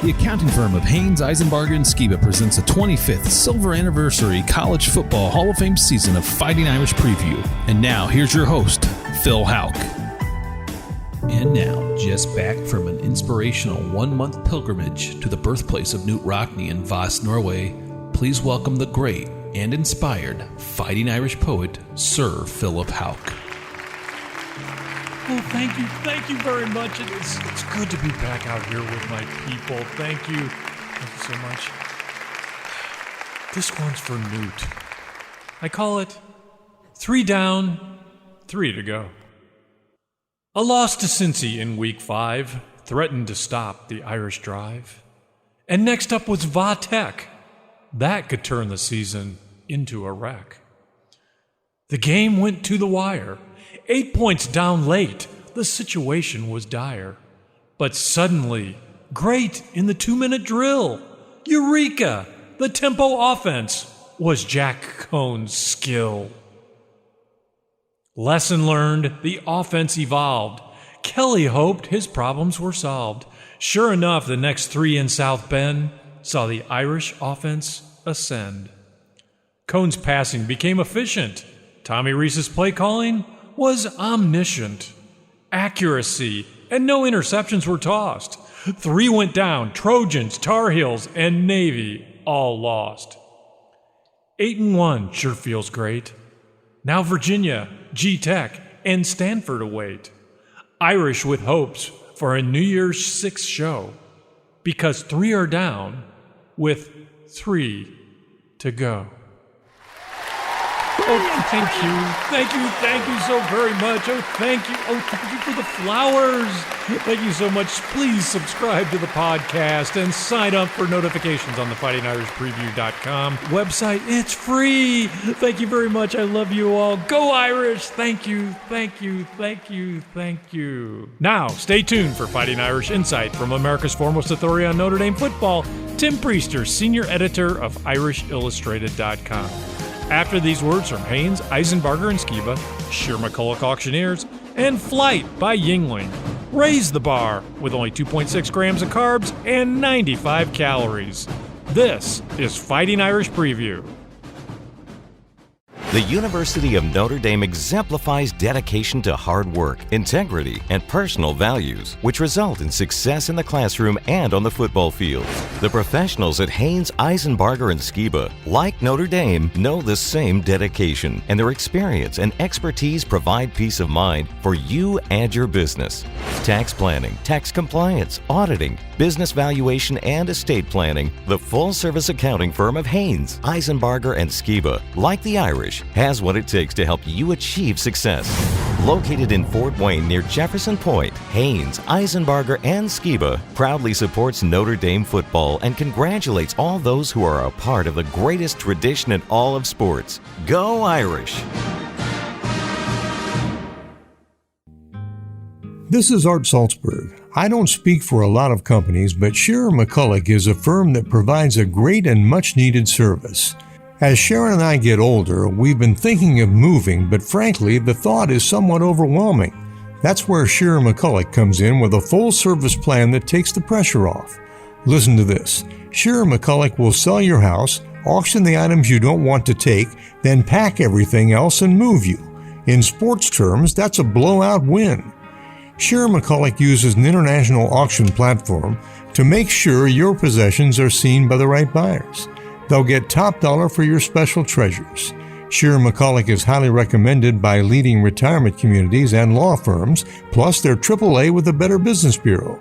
The accounting firm of Haynes, Eisenbarger, and Skiba presents the 25th Silver Anniversary College Football Hall of Fame season of Fighting Irish Preview. And now, here's your host, Phil Houck. And now, just back from an inspirational one-month pilgrimage to the birthplace of Knut Rockne in Voss, Norway, please welcome the great and inspired Fighting Irish poet, Sir Philip Houck. Oh, thank you very much. It's good to be back out here with my people. Thank you so much. This one's for Newt. I call it 3 down, 3 to go. A loss to Cincy in Week 5 threatened to stop the Irish drive. And next up was Vatech. That could turn the season into a wreck. The game went to the wire. 8 points down late, the situation was dire. But suddenly, great in the 2-minute drill, Eureka! The tempo offense was Jack Cohn's skill. Lesson learned, the offense evolved. Kelly hoped his problems were solved. Sure enough, the next 3 in South Bend saw the Irish offense ascend. Cohn's passing became efficient. Tommy Rees's play calling was omniscient. Accuracy and no interceptions were tossed. 3 went down, Trojans, Tar Heels, and Navy all lost. 8-1 sure feels great. Now Virginia, G-Tech, and Stanford await. Irish with hopes for a New Year's 6 show, because 3 are down with 3 to go. Oh, thank you so very much. Oh, thank you for the flowers. Thank you so much. Please subscribe to the podcast and sign up for notifications on the FightingIrishPreview.com website. It's free. Thank you very much. I love you all. Go Irish. Thank you. Now, stay tuned for Fighting Irish Insight from America's foremost authority on Notre Dame football, Tim Priester, senior editor of IrishIllustrated.com. After these words from Haynes, Eisenbarger, and Skiba, Sheer McCulloch Auctioneers, and Flight by Yingling, raise the bar with only 2.6 grams of carbs and 95 calories. This is Fighting Irish Preview. The University of Notre Dame exemplifies dedication to hard work, integrity, and personal values, which result in success in the classroom and on the football field. The professionals at Haynes, Eisenbarger, and Skiba, like Notre Dame, know the same dedication, and their experience and expertise provide peace of mind for you and your business. Tax planning, tax compliance, auditing, business valuation, and estate planning, the full-service accounting firm of Haynes, Eisenbarger, and Skiba, like the Irish, has what it takes to help you achieve success. Located in Fort Wayne near Jefferson Point, Haynes, Eisenbarger, and Skiba proudly supports Notre Dame football and congratulates all those who are a part of the greatest tradition in all of sports. Go Irish! This is Art Salzberg. I don't speak for a lot of companies, but Shearer McCulloch is a firm that provides a great and much-needed service. As Sharon and I get older, we've been thinking of moving, but frankly, the thought is somewhat overwhelming. That's where Shearer McCulloch comes in with a full-service plan that takes the pressure off. Listen to this. Shearer McCulloch will sell your house, auction the items you don't want to take, then pack everything else and move you. In sports terms, that's a blowout win. Shearer McCulloch uses an international auction platform to make sure your possessions are seen by the right buyers. They'll get top dollar for your special treasures. Shearer McCulloch is highly recommended by leading retirement communities and law firms, plus they're AAA with the Better Business Bureau.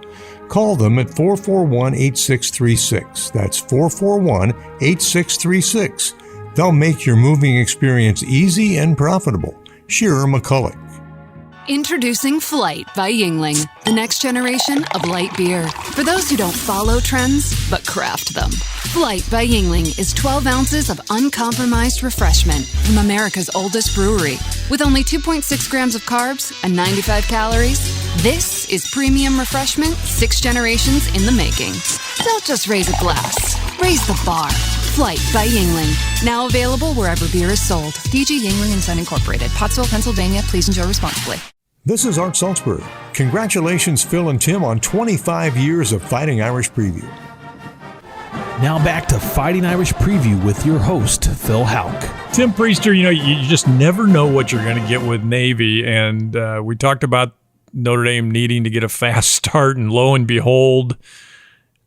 Call them at 441-8636. That's 441-8636. They'll make your moving experience easy and profitable. Shearer McCulloch. Introducing Flight by Yingling, the next generation of light beer. For those who don't follow trends, but craft them. Flight by Yingling is 12 ounces of uncompromised refreshment from America's oldest brewery. With only 2.6 grams of carbs and 95 calories, this is premium refreshment 6 generations in the making. Don't just raise a glass, raise the bar. Flight by Yingling. Now available wherever beer is sold. DG Yingling & Son Incorporated, Pottsville, Pennsylvania. Please enjoy responsibly. This is Art Salzberg. Congratulations, Phil and Tim, on 25 years of Fighting Irish Preview. Now back to Fighting Irish Preview with your host, Phil Houck. Tim Priester, you just never know what you're going to get with Navy. And we talked about Notre Dame needing to get a fast start, and lo and behold,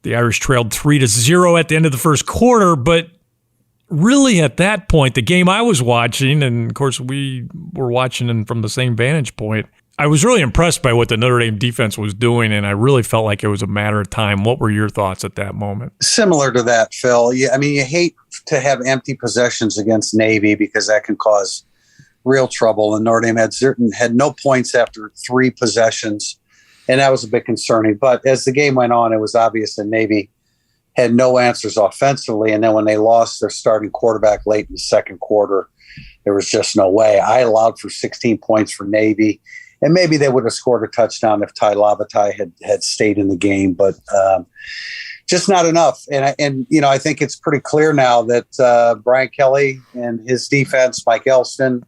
the Irish trailed 3-0 at the end of the first quarter. But really at that point, the game I was watching, and of course we were watching from the same vantage point, I was really impressed by what the Notre Dame defense was doing, and I really felt like it was a matter of time. What were your thoughts at that moment? Similar to that, Phil. Yeah, I mean, you hate to have empty possessions against Navy because that can cause real trouble. And Notre Dame had no points after 3 possessions, and that was a bit concerning. But as the game went on, it was obvious that Navy had no answers offensively. And then when they lost their starting quarterback late in the second quarter, there was just no way. I allowed for 16 points for Navy. And maybe they would have scored a touchdown if Ty Lavatai had stayed in the game, but just not enough. And I think it's pretty clear now that Brian Kelly and his defense, Mike Elston,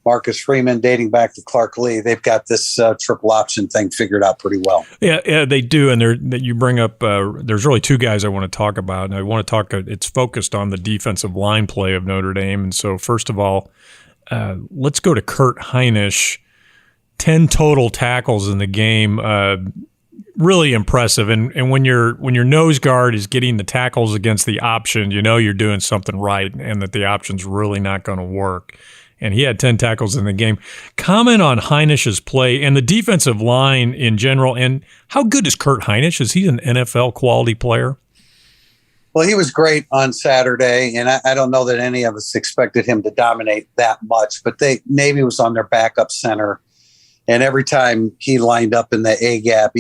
Marcus Freeman, dating back to Clark Lee, they've got this triple option thing figured out pretty well. Yeah, they do. And you bring up, there's really 2 guys I want to talk about. And I want to talk, it's focused on the defensive line play of Notre Dame. And so first of all, let's go to Kurt Heinisch. 10 total tackles in the game, really impressive. And when your nose guard is getting the tackles against the option, you're doing something right, and that the option's really not going to work. And he had 10 tackles in the game. Comment on Heinisch's play and the defensive line in general, and how good is Kurt Heinisch? Is he an NFL quality player? Well, he was great on Saturday, and I don't know that any of us expected him to dominate that much, but Navy was on their backup center. And every time he lined up in the A-gap,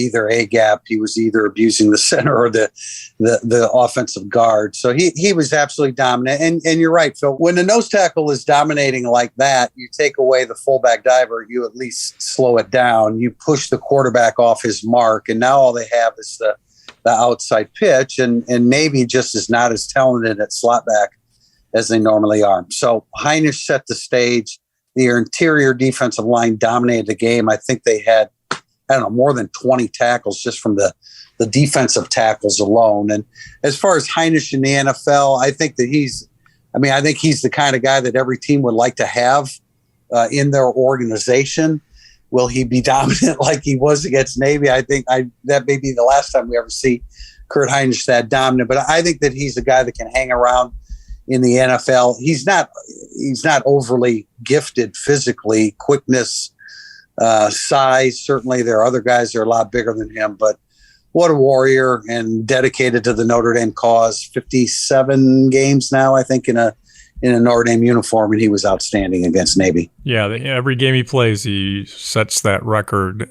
he was either abusing the center or the offensive guard. So he was absolutely dominant. And you're right, Phil. When the nose tackle is dominating like that, you take away the fullback diver, you at least slow it down. You push the quarterback off his mark, and now all they have is the outside pitch. And Navy just is not as talented at slot back as they normally are. So Heinisch set the stage. The interior defensive line dominated the game. I think they had, more than 20 tackles just from the defensive tackles alone. And as far as Heinisch in the NFL, I think he's the kind of guy that every team would like to have in their organization. Will he be dominant like he was against Navy? I think that may be the last time we ever see Kurt Heinisch that dominant. But I think that he's a guy that can hang around in the NFL. He's not overly gifted physically, quickness, size. Certainly there are other guys that are a lot bigger than him, but what a warrior and dedicated to the Notre Dame cause. 57 games now, I think, in a Notre Dame uniform, and he was outstanding against Navy. Yeah, every game he plays, he sets that record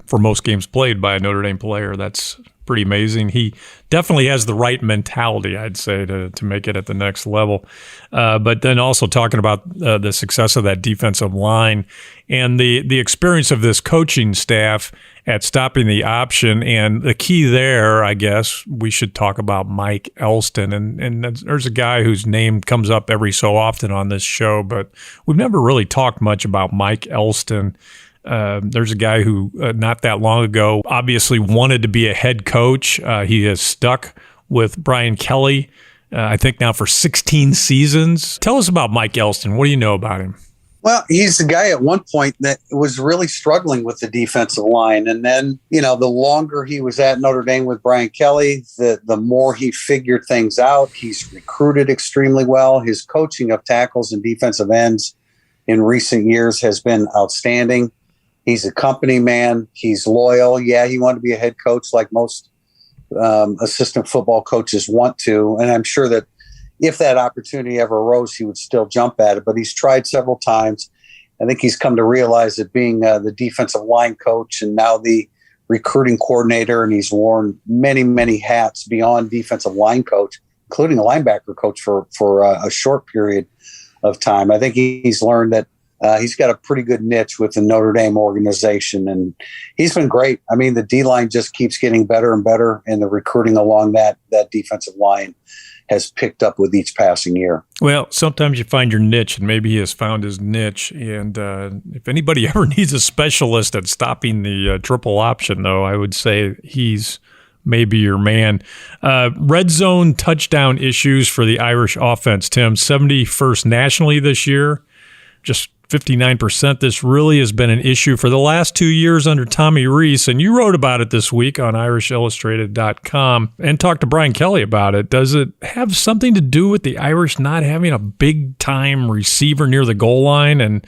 for most games played by a Notre Dame player. That's pretty amazing. He definitely has the right mentality, I'd say, to make it at the next level. But then also talking about the success of that defensive line and the experience of this coaching staff at stopping the option. And the key there, I guess, we should talk about Mike Elston. And there's a guy whose name comes up every so often on this show, but we've never really talked much about Mike Elston. There's a guy who not that long ago obviously wanted to be a head coach. He has stuck with Brian Kelly, I think now for 16 seasons. Tell us about Mike Elston. What do you know about him? Well, he's the guy at one point that was really struggling with the defensive line. And then, the longer he was at Notre Dame with Brian Kelly, the more he figured things out. He's recruited extremely well. His coaching of tackles and defensive ends in recent years has been outstanding. He's a company man. He's loyal. Yeah, he wanted to be a head coach like most assistant football coaches want to. And I'm sure that if that opportunity ever arose, he would still jump at it. But he's tried several times. I think he's come to realize that being the defensive line coach and now the recruiting coordinator, and he's worn many, many hats beyond defensive line coach, including a linebacker coach for a short period of time. I think he's learned that he's got a pretty good niche with the Notre Dame organization, and he's been great. I mean, the D-line just keeps getting better and better, and the recruiting along that defensive line has picked up with each passing year. Well, sometimes you find your niche, and maybe he has found his niche. And if anybody ever needs a specialist at stopping the triple option, though, I would say he's may be your man. Red zone touchdown issues for the Irish offense, Tim. 71st nationally this year, just 59%. This really has been an issue for the last 2 years under Tommy Rees, and you wrote about it this week on IrishIllustrated.com and talked to Brian Kelly about it. Does it have something to do with the Irish not having a big-time receiver near the goal line and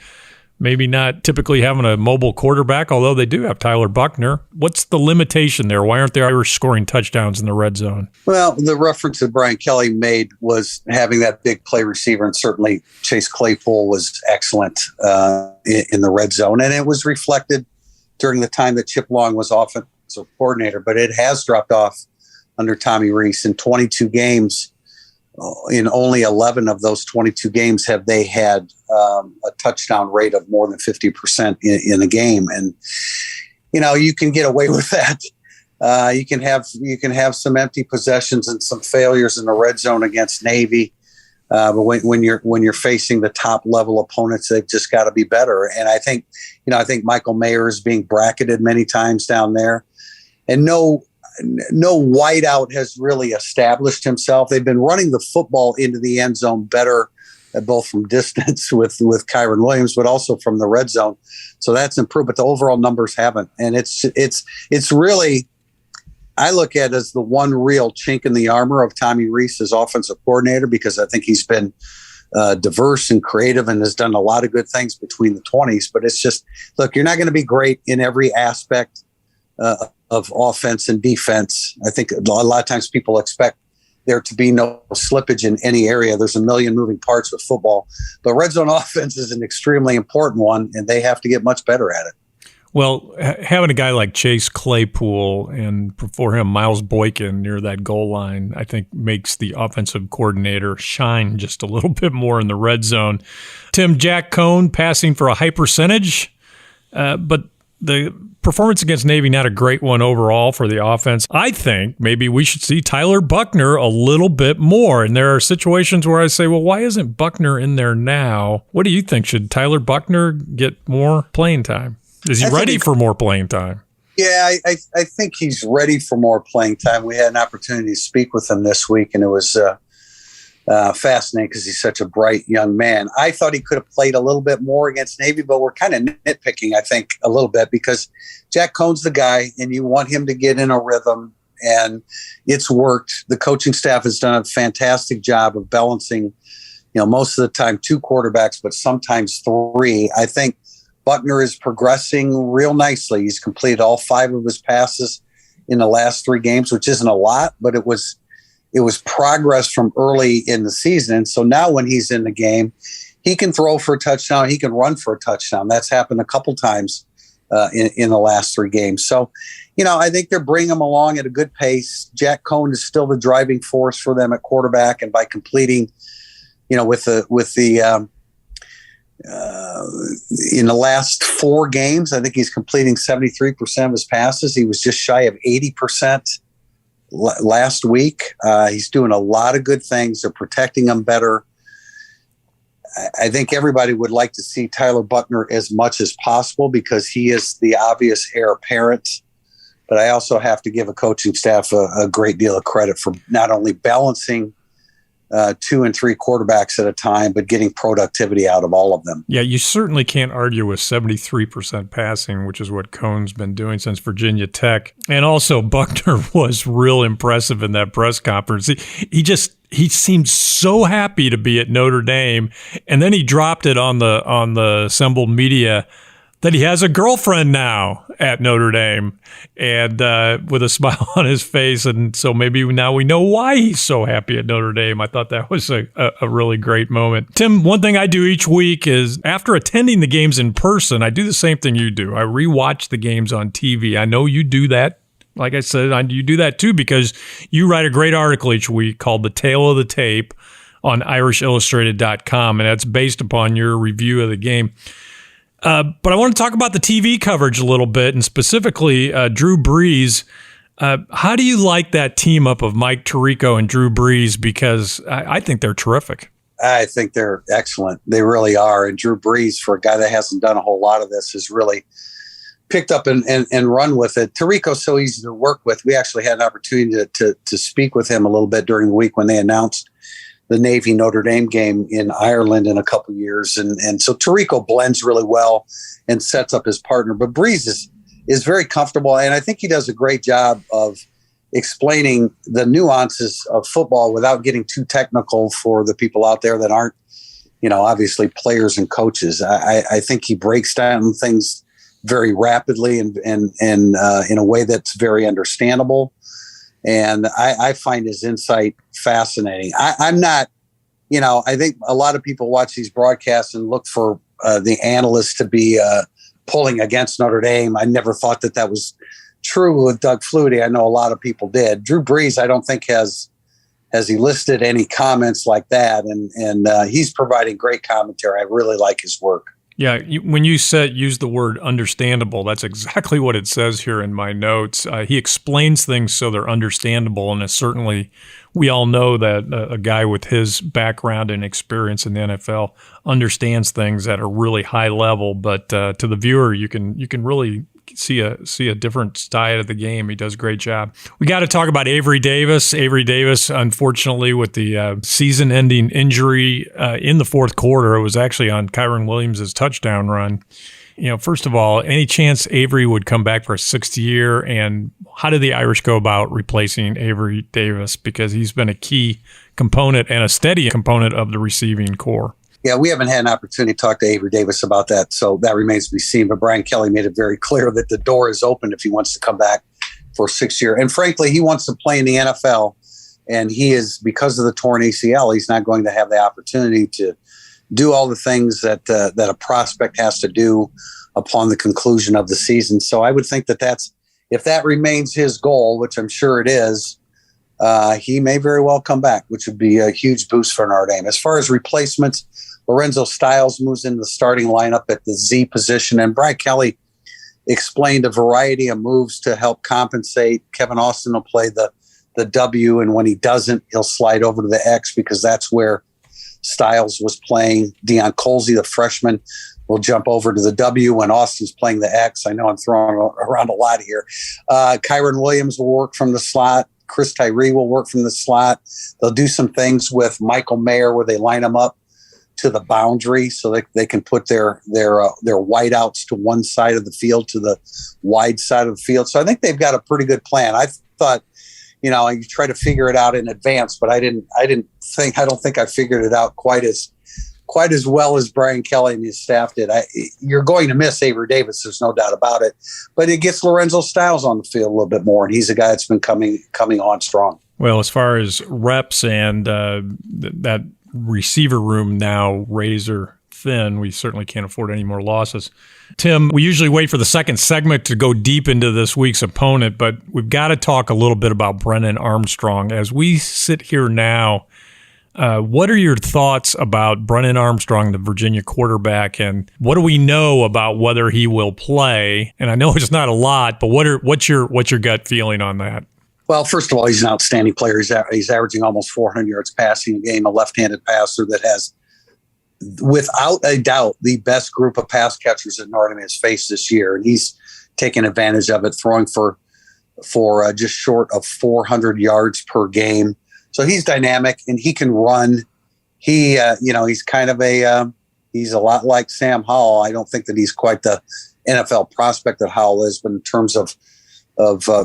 maybe not typically having a mobile quarterback, although they do have Tyler Buckner? What's the limitation there? Why aren't the Irish scoring touchdowns in the red zone? Well, the reference that Brian Kelly made was having that big play receiver, and certainly Chase Claypool was excellent in the red zone, and it was reflected during the time that Chip Long was offensive coordinator, but it has dropped off under Tommy Rees. In 22 games, in only 11 of those 22 games have they had a touchdown rate of more than 50% in a game. And, you can get away with that. You can have some empty possessions and some failures in the red zone against Navy. But when you're facing the top level opponents, they've just got to be better. And I think Michael Mayer is being bracketed many times down there, and no wideout has really established himself. They've been running the football into the end zone better, both from distance with Kyron Williams, but also from the red zone. So that's improved, but the overall numbers haven't. And it's really, I look at it as the one real chink in the armor of Tommy Rees as offensive coordinator, because I think he's been diverse and creative and has done a lot of good things between the 20s. But it's just, look, you're not going to be great in every aspect of offense and defense. I think a lot of times people expect there to be no slippage in any area. There's a million moving parts with football, but red zone offense is an extremely important one, and they have to get much better at it. Well, having a guy like Chase Claypool and before him Miles Boykin near that goal line, I think makes the offensive coordinator shine just a little bit more in the red zone. Tim, Jack Cohn passing for a high percentage, but the performance against Navy, not a great one overall for the offense. I think maybe we should see Tyler Buckner a little bit more. And there are situations where I say, well, why isn't Buckner in there now? What do you think? Should Tyler Buckner get more playing time? Is he ready for more playing time? Yeah, I think he's ready for more playing time. We had an opportunity to speak with him this week, and it was fascinating because he's such a bright young man. I thought he could have played a little bit more against Navy, but we're kind of nitpicking, I think, a little bit, because Jack Cohn's the guy, and you want him to get in a rhythm, and it's worked. The coaching staff has done a fantastic job of balancing, most of the time 2 quarterbacks, but sometimes 3. I think Buckner is progressing real nicely. He's completed all 5 of his passes in the last 3 games, which isn't a lot, but it was progress from early in the season. And so now when he's in the game, he can throw for a touchdown. He can run for a touchdown. That's happened a couple times in the last 3 games. So, I think they're bringing him along at a good pace. Jack Cohn is still the driving force for them at quarterback. And by completing, in the last 4 games, I think he's completing 73% of his passes. He was just shy of 80% last week. He's doing a lot of good things. They're protecting him better. I think everybody would like to see Tyler Buckner as much as possible because he is the obvious heir apparent. But I also have to give a coaching staff a great deal of credit for not only balancing 2 and 3 quarterbacks at a time, but getting productivity out of all of them. Yeah, you certainly can't argue with 73% passing, which is what Cohn's been doing since Virginia Tech. And also, Buckner was real impressive in that press conference. He seemed so happy to be at Notre Dame, and then he dropped it on the assembled media that he has a girlfriend now at Notre Dame, and with a smile on his face. And so maybe now we know why he's so happy at Notre Dame. I thought that was a really great moment. Tim, one thing I do each week is after attending the games in person, I do the same thing you do. I rewatch the games on TV. I know you do that. Like I said, you do that too because you write a great article each week called The Tale of the Tape on IrishIllustrated.com, and that's based upon your review of the game. But I want to talk about the TV coverage a little bit, and specifically Drew Brees. How do you like that team up of Mike Tirico and Drew Brees? Because I think they're terrific. I think they're excellent. They really are. And Drew Brees, for a guy that hasn't done a whole lot of this, has really picked up and run with it. Tarico's so easy to work with. We actually had an opportunity to speak with him a little bit during the week when they announced the Navy Notre Dame game in Ireland in a couple of years. And so Tarico blends really well and sets up his partner. But Breeze is very comfortable, and I think he does a great job of explaining the nuances of football without getting too technical for the people out there that aren't, obviously players and coaches. I think he breaks down things very rapidly and in a way that's very understandable. And I find his insight fascinating. I'm not, I think a lot of people watch these broadcasts and look for the analysts to be pulling against Notre Dame. I never thought that was true with Doug Flutie. I know a lot of people did. Drew Brees, I don't think has elicited any comments like that. And he's providing great commentary. I really like his work. Yeah, when you use the word understandable, that's exactly what it says here in my notes. He explains things so they're understandable, and certainly we all know that a guy with his background and experience in the NFL understands things at a really high level. But to the viewer, you can really see a different side of the game. He does a great job. We got to talk about Avery Davis. Avery Davis, unfortunately, with the season-ending injury in the fourth quarter, it was actually on Kyron Williams' touchdown run. First of all, any chance Avery would come back for a sixth year? And how did the Irish go about replacing Avery Davis? Because he's been a key component and a steady component of the receiving core. Yeah, we haven't had an opportunity to talk to Avery Davis about that, so that remains to be seen. But Brian Kelly made it very clear that the door is open if he wants to come back for a 6th year. And frankly, he wants to play in the NFL, and he is, because of the torn ACL, he's not going to have the opportunity to do all the things that a prospect has to do upon the conclusion of the season. So I would think that's, if that remains his goal, which I'm sure it is, he may very well come back, which would be a huge boost for Notre Dame. As far as replacements, Lorenzo Styles moves into the starting lineup at the Z position, and Brian Kelly explained a variety of moves to help compensate. Kevin Austin will play the W, and when he doesn't, he'll slide over to the X because that's where Styles was playing. Deion Colsey, the freshman, will jump over to the W when Austin's playing the X. I know I'm throwing around a lot here. Kyron Williams will work from the slot. Chris Tyree will work from the slot. They'll do some things with Michael Mayer where they line them up to the boundary so that they can put their wideouts to one side of the field, to the wide side of the field. So I think they've got a pretty good plan. I thought, you try to figure it out in advance, but I don't think I figured it out quite as well as Brian Kelly and his staff did. You're going to miss Avery Davis, there's no doubt about it, but it gets Lorenzo Styles on the field a little bit more, and he's a guy that's been coming on strong. Well, as far as reps and that receiver room now razor thin, we certainly can't afford any more losses. Tim, we usually wait for the second segment to go deep into this week's opponent, but we've got to talk a little bit about Brennan Armstrong. As we sit here now, what are your thoughts about Brennan Armstrong, the Virginia quarterback, and what do we know about whether he will play? And I know it's not a lot, but what's your gut feeling on that? Well, first of all, he's an outstanding player. He's averaging almost 400 yards passing a game, a left-handed passer that has, without a doubt, the best group of pass catchers that Notre Dame has faced this year. And he's taken advantage of it, throwing for just short of 400 yards per game. So he's dynamic and he can run. He's kind of he's a lot like Sam Howell. I don't think that he's quite the NFL prospect that Howell is, but in terms of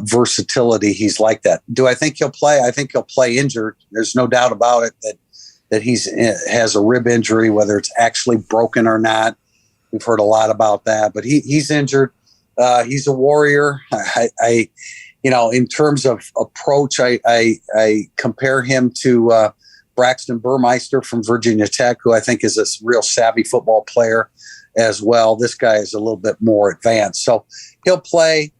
versatility, he's like that. Do I think he'll play? I think he'll play injured. There's no doubt about it that he's has a rib injury, whether it's actually broken or not. We've heard a lot about that, but he's injured. He's a warrior. In terms of approach, I compare him to Braxton Burmeister from Virginia Tech, who I think is a real savvy football player as well. This guy is a little bit more advanced, so he'll play.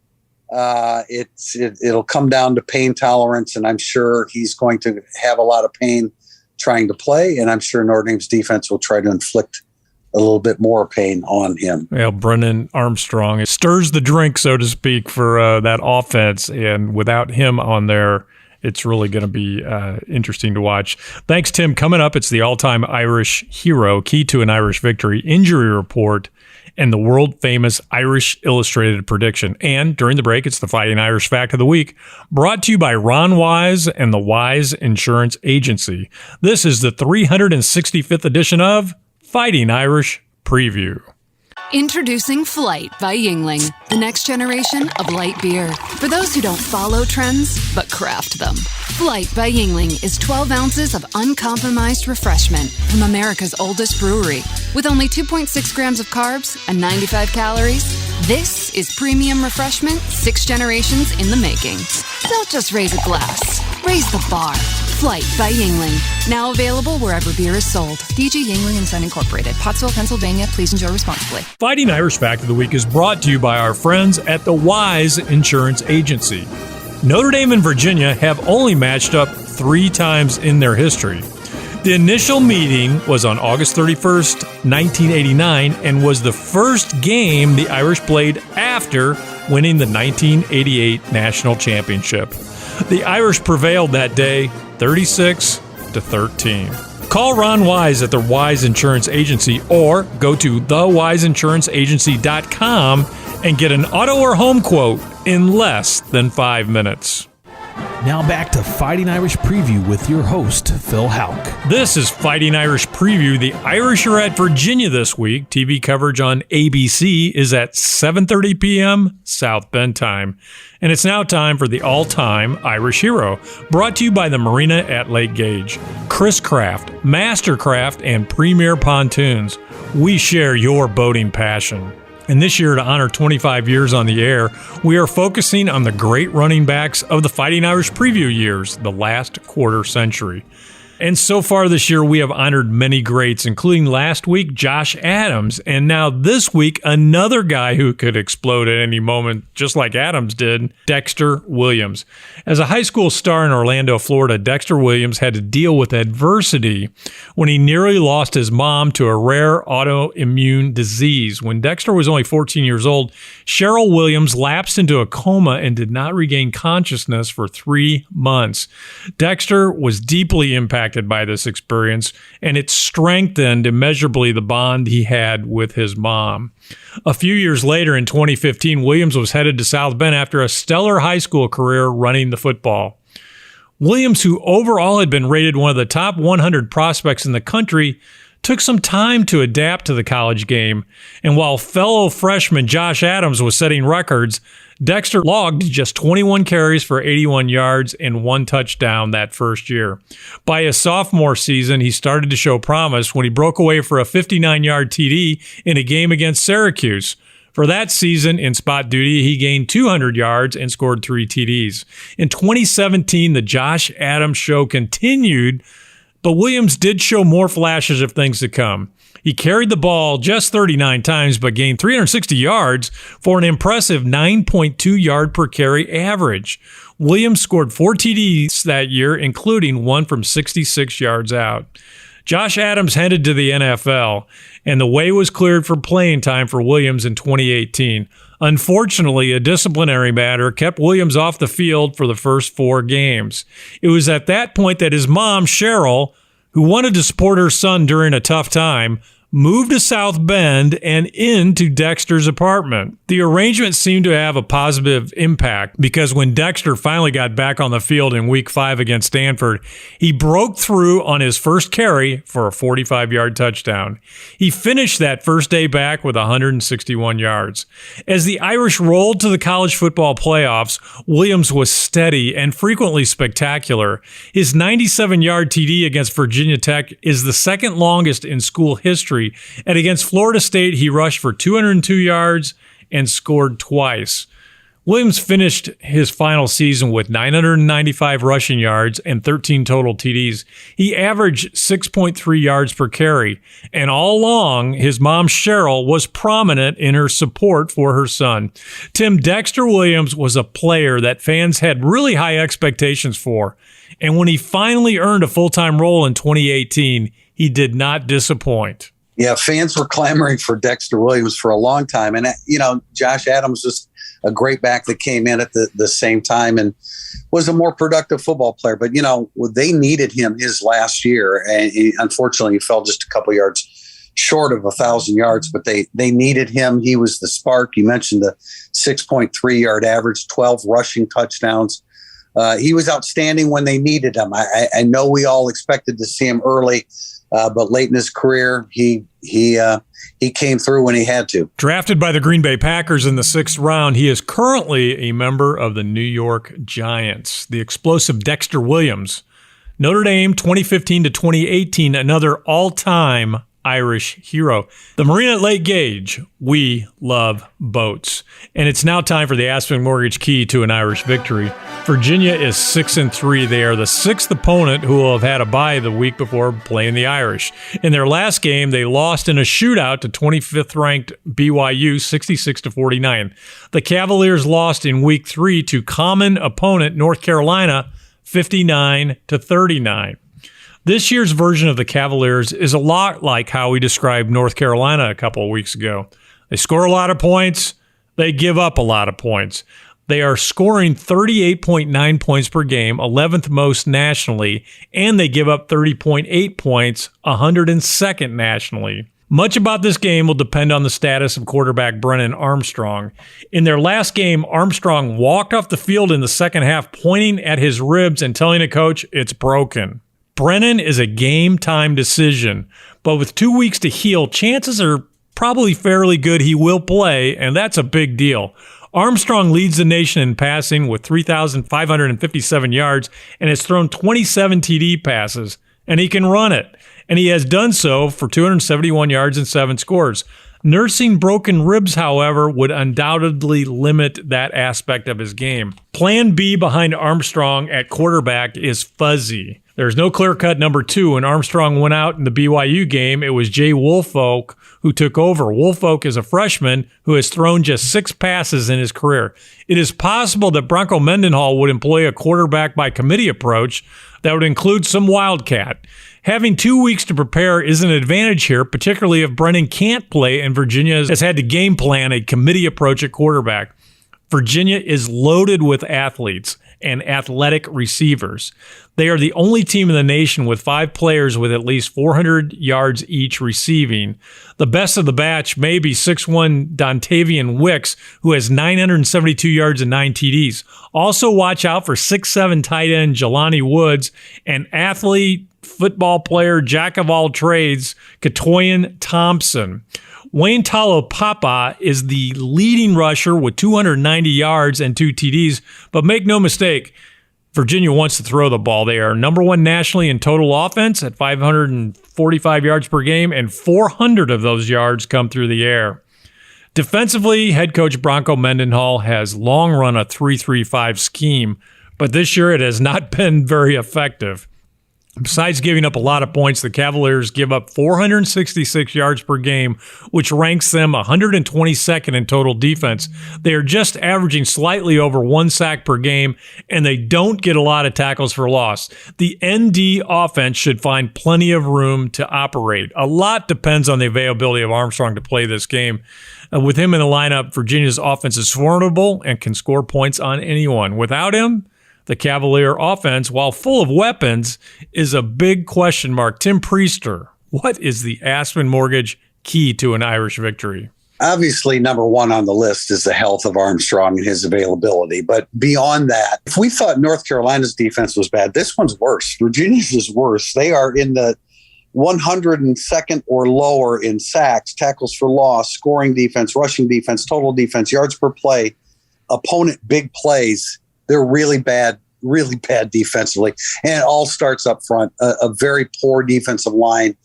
It'll come down to pain tolerance, and I'm sure he's going to have a lot of pain trying to play, and I'm sure Notre Dame's defense will try to inflict a little bit more pain on him. Well, Brennan Armstrong, it stirs the drink, so to speak, for that offense, and without him on there, it's really going to be interesting to watch. Thanks, Tim. Coming up, it's the all-time Irish hero, key to an Irish victory, injury report, and the world-famous Irish Illustrated prediction. And during the break, it's the Fighting Irish Fact of the Week, brought to you by Ron Wise and the Wise Insurance Agency. This is the 365th edition of Fighting Irish Preview. Introducing Flight by Yingling, the next generation of light beer. For those who don't follow trends, but craft them. Flight by Yingling is 12 ounces of uncompromised refreshment from America's oldest brewery. With only 2.6 grams of carbs and 95 calories, this is premium refreshment 6 generations in the making. Don't just raise a glass, raise the bar. Flight by Yingling. Now available wherever beer is sold. DG Yingling and Son Incorporated. Pottsville, Pennsylvania. Please enjoy responsibly. Fighting Irish Fact of the Week is brought to you by our friends at the Wise Insurance Agency. Notre Dame and Virginia have only matched up 3 times in their history. The initial meeting was on August 31st, 1989, and was the first game the Irish played after winning the 1988 national championship. The Irish prevailed that day, 36-13. Call Ron Wise at the Wise Insurance Agency or go to thewiseinsuranceagency.com and get an auto or home quote in less than 5 minutes. Now back to Fighting Irish Preview with your host, Phil Houck. This is Fighting Irish Preview. The Irish are at Virginia this week. TV coverage on ABC is at 7:30 p.m. South Bend time. And it's now time for the all-time Irish hero, brought to you by the Marina at Lake Gage. Chris Craft, Mastercraft, and Premier Pontoons. We share your boating passion. And this year, to honor 25 years on the air, we are focusing on the great running backs of the Fighting Irish Preview years, the last quarter century. And so far this year, we have honored many greats, including last week, Josh Adams. And now this week, another guy who could explode at any moment, just like Adams did, Dexter Williams. As a high school star in Orlando, Florida, Dexter Williams had to deal with adversity when he nearly lost his mom to a rare autoimmune disease. When Dexter was only 14 years old, Cheryl Williams lapsed into a coma and did not regain consciousness for 3 months. Dexter was deeply impacted by this experience, and it strengthened immeasurably the bond he had with his mom. A few years later, in 2015, Williams was headed to South Bend after a stellar high school career running the football. Williams, who overall had been rated one of the top 100 prospects in the country, took some time to adapt to the college game, and while fellow freshman Josh Adams was setting records, Dexter logged just 21 carries for 81 yards and 1 touchdown that first year. By his sophomore season, he started to show promise when he broke away for a 59-yard TD in a game against Syracuse. For that season, in spot duty, he gained 200 yards and scored 3 TDs. In 2017, the Josh Adams show continued, but Williams did show more flashes of things to come. He carried the ball just 39 times, but gained 360 yards for an impressive 9.2 yard per carry average. Williams scored 4 TDs that year, including one from 66 yards out. Josh Adams headed to the NFL, and the way was cleared for playing time for Williams in 2018. Unfortunately, a disciplinary matter kept Williams off the field for the first 4 games. It was at that point that his mom, Cheryl, who wanted to support her son during a tough time, moved to South Bend and into Dexter's apartment. The arrangement seemed to have a positive impact because when Dexter finally got back on the field in Week 5 against Stanford, he broke through on his first carry for a 45-yard touchdown. He finished that first day back with 161 yards. As the Irish rolled to the college football playoffs, Williams was steady and frequently spectacular. His 97-yard TD against Virginia Tech is the second longest in school history. And against Florida State, he rushed for 202 yards and scored twice. Williams finished his final season with 995 rushing yards and 13 total TDs. He averaged 6.3 yards per carry. And all along, his mom, Cheryl, was prominent in her support for her son. Tim, Dexter Williams was a player that fans had really high expectations for. And when he finally earned a full-time role in 2018, he did not disappoint. Yeah, fans were clamoring for Dexter Williams for a long time. And, Josh Adams was a great back that came in at the same time and was a more productive football player. But, they needed him his last year. And unfortunately, he fell just a couple yards short of 1,000 yards, but they needed him. He was the spark. You mentioned the 6.3 yard average, 12 rushing touchdowns. He was outstanding when they needed him. I know we all expected to see him early, but late in his career, he came through when he had to. Drafted by the Green Bay Packers in the 6th round, he is currently a member of the New York Giants. The explosive Dexter Williams, Notre Dame 2015 to 2018, another all-time Irish hero. The Marine at Lake Gage, we love boats. And it's now time for the Aspen Mortgage Key to an Irish victory. Virginia is 6-3. They are the 6th opponent who will have had a bye the week before playing the Irish. In their last game, they lost in a shootout to 25th ranked BYU 66-49. The Cavaliers lost in week 3 to common opponent North Carolina 59-39. This year's version of the Cavaliers is a lot like how we described North Carolina a couple of weeks ago. They score a lot of points. They give up a lot of points. They are scoring 38.9 points per game, 11th most nationally, and they give up 30.8 points, 102nd nationally. Much about this game will depend on the status of quarterback Brennan Armstrong. In their last game, Armstrong walked off the field in the second half, pointing at his ribs and telling a coach it's broken. Brennan is a game-time decision, but with 2 weeks to heal, chances are probably fairly good he will play, and that's a big deal. Armstrong leads the nation in passing with 3,557 yards and has thrown 27 TD passes, and he can run it, and he has done so for 271 yards and 7 scores. Nursing broken ribs, however, would undoubtedly limit that aspect of his game. Plan B behind Armstrong at quarterback is fuzzy. There's no clear-cut number 2. When Armstrong went out in the BYU game, it was Jay Woolfolk who took over. Woolfolk is a freshman who has thrown just 6 passes in his career. It is possible that Bronco Mendenhall would employ a quarterback-by-committee approach that would include some wildcat. Having 2 weeks to prepare is an advantage here, particularly if Brennan can't play and Virginia has had to game plan a committee approach at quarterback. Virginia is loaded with athletes and athletic receivers. They are the only team in the nation with 5 players with at least 400 yards each receiving. The best of the batch may be 6'1" Dontavian Wicks, who has 972 yards and 9 TDs. Also watch out for 6'7" tight end Jelani Woods and athlete, football player, jack of all trades, Katoyan Thompson. Wayne Talopapa is the leading rusher with 290 yards and 2 TDs, but make no mistake, Virginia wants to throw the ball. They are number 1 nationally in total offense at 545 yards per game, and 400 of those yards come through the air. Defensively, head coach Bronco Mendenhall has long run a 3-3-5 scheme, but this year it has not been very effective. Besides giving up a lot of points, the Cavaliers give up 466 yards per game, which ranks them 122nd in total defense. They are just averaging slightly over 1 sack per game, and they don't get a lot of tackles for loss. The ND offense should find plenty of room to operate. A lot depends on the availability of Armstrong to play this game. With him in the lineup, Virginia's offense is formidable and can score points on anyone. Without him, the Cavalier offense, while full of weapons, is a big question mark. Tim Priester, what is the Aspen Mortgage key to an Irish victory? Obviously, number 1 on the list is the health of Armstrong and his availability. But beyond that, if we thought North Carolina's defense was bad, this one's worse. Virginia's is worse. They are in the 102nd or lower in sacks, tackles for loss, scoring defense, rushing defense, total defense, yards per play, opponent big plays. They're really bad defensively. And it all starts up front. A very poor defensive line.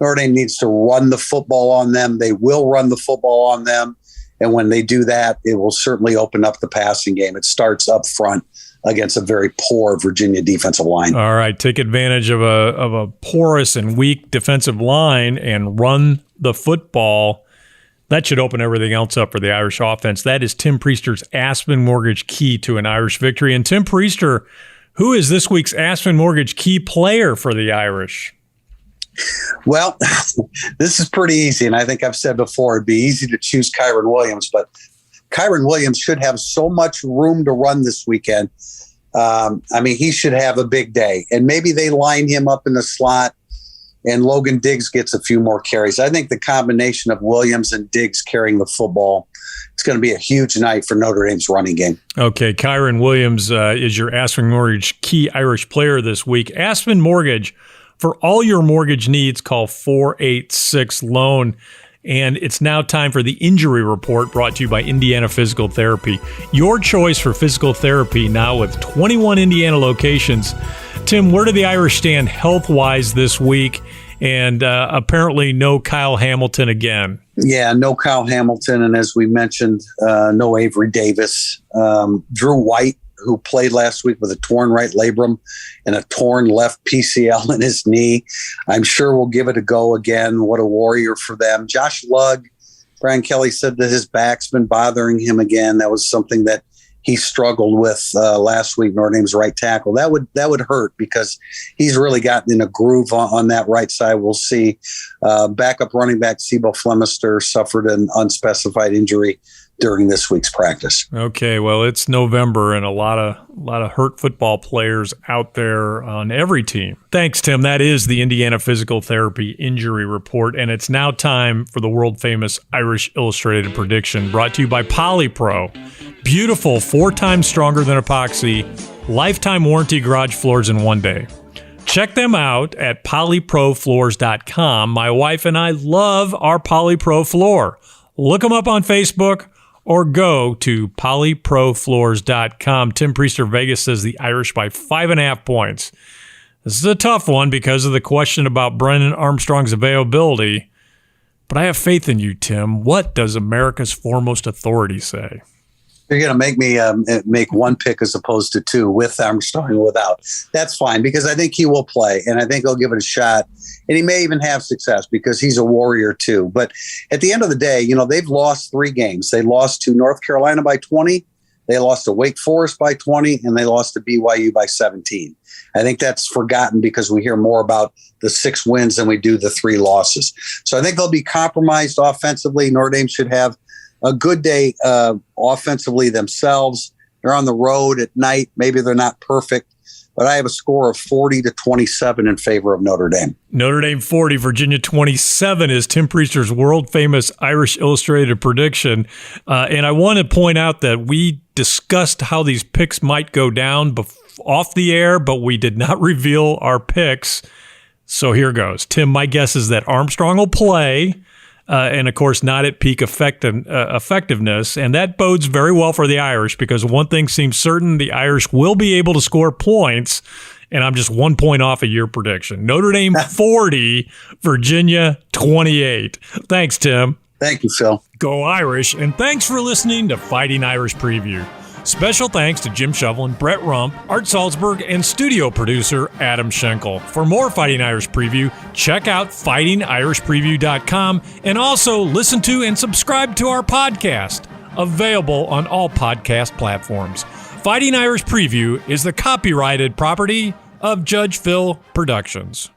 Notre Dame needs to run the football on them. They will run the football on them. And when they do that, it will certainly open up the passing game. It starts up front against a very poor Virginia defensive line. All right, take advantage of a porous and weak defensive line and run the football. That should open everything else up for the Irish offense. That is Tim Priester's Aspen Mortgage key to an Irish victory. And Tim Priester, who is this week's Aspen Mortgage key player for the Irish? Well, this is pretty easy. And I think I've said before, it'd be easy to choose Kyron Williams, but Kyron Williams should have so much room to run this weekend. He should have a big day. And maybe they line him up in the slot and Logan Diggs gets a few more carries. I think the combination of Williams and Diggs carrying the football, it's going to be a huge night for Notre Dame's running game. Okay, Kyron Williams is your Aspen Mortgage key Irish player this week. Aspen Mortgage, for all your mortgage needs, call 486-LOAN. And it's now time for the injury report, brought to you by Indiana Physical Therapy. Your choice for physical therapy now with 21 Indiana locations. Tim, where do the Irish stand health-wise this week? And apparently no Kyle Hamilton again. Yeah, no Kyle Hamilton. And as we mentioned, no Avery Davis. Drew White, who played last week with a torn right labrum and a torn left PCL in his knee. I'm sure we'll give it a go again. What a warrior for them. Josh Lugg, Brian Kelly said that his back's been bothering him again. That was something that he struggled with last week, Notre Dame's right tackle. That would hurt because he's really gotten in a groove on that right side. We'll see. Backup running back Sebo Flemister suffered an unspecified injury during this week's practice. Okay, well, it's November and a lot of hurt football players out there on every team. Thanks, Tim. That is the Indiana Physical Therapy Injury Report, and it's now time for the world-famous Irish Illustrated Prediction, brought to you by Polypro. Beautiful, 4 times stronger than epoxy, lifetime warranty garage floors in one day. Check them out at polyprofloors.com. My wife and I love our Polypro floor. Look them up on Facebook or go to polyprofloors.com. Tim Priester Vegas says the Irish by 5.5 points. This is a tough one because of the question about Brennan Armstrong's availability, but I have faith in you, Tim. What does America's foremost authority say? You're going to make me make one pick as opposed to 2 with Armstrong and without. That's fine because I think he will play and I think he'll give it a shot. And he may even have success because he's a warrior too. But at the end of the day, they've lost 3 games. They lost to North Carolina by 20. They lost to Wake Forest by 20 and they lost to BYU by 17. I think that's forgotten because we hear more about the 6 wins than we do the 3 losses. So I think they'll be compromised offensively. Notre Dame should have a good day offensively themselves. They're on the road at night. Maybe they're not perfect, but I have a score of 40-27 in favor of Notre Dame. Notre Dame 40, Virginia 27 is Tim Priester's world-famous Irish Illustrated prediction. And I want to point out that we discussed how these picks might go down off the air, but we did not reveal our picks. So here goes. Tim, my guess is that Armstrong will play. And, of course, not at peak effectiveness. And that bodes very well for the Irish because one thing seems certain, the Irish will be able to score points. And I'm just 1 point off of your prediction. Notre Dame 40, Virginia 28. Thanks, Tim. Thank you, Phil. Go Irish. And thanks for listening to Fighting Irish Preview. Special thanks to Jim Shovelin, Brett Rump, Art Salzberg, and studio producer Adam Schenkel. For more Fighting Irish Preview, check out fightingirishpreview.com and also listen to and subscribe to our podcast, available on all podcast platforms. Fighting Irish Preview is the copyrighted property of Judge Phil Productions.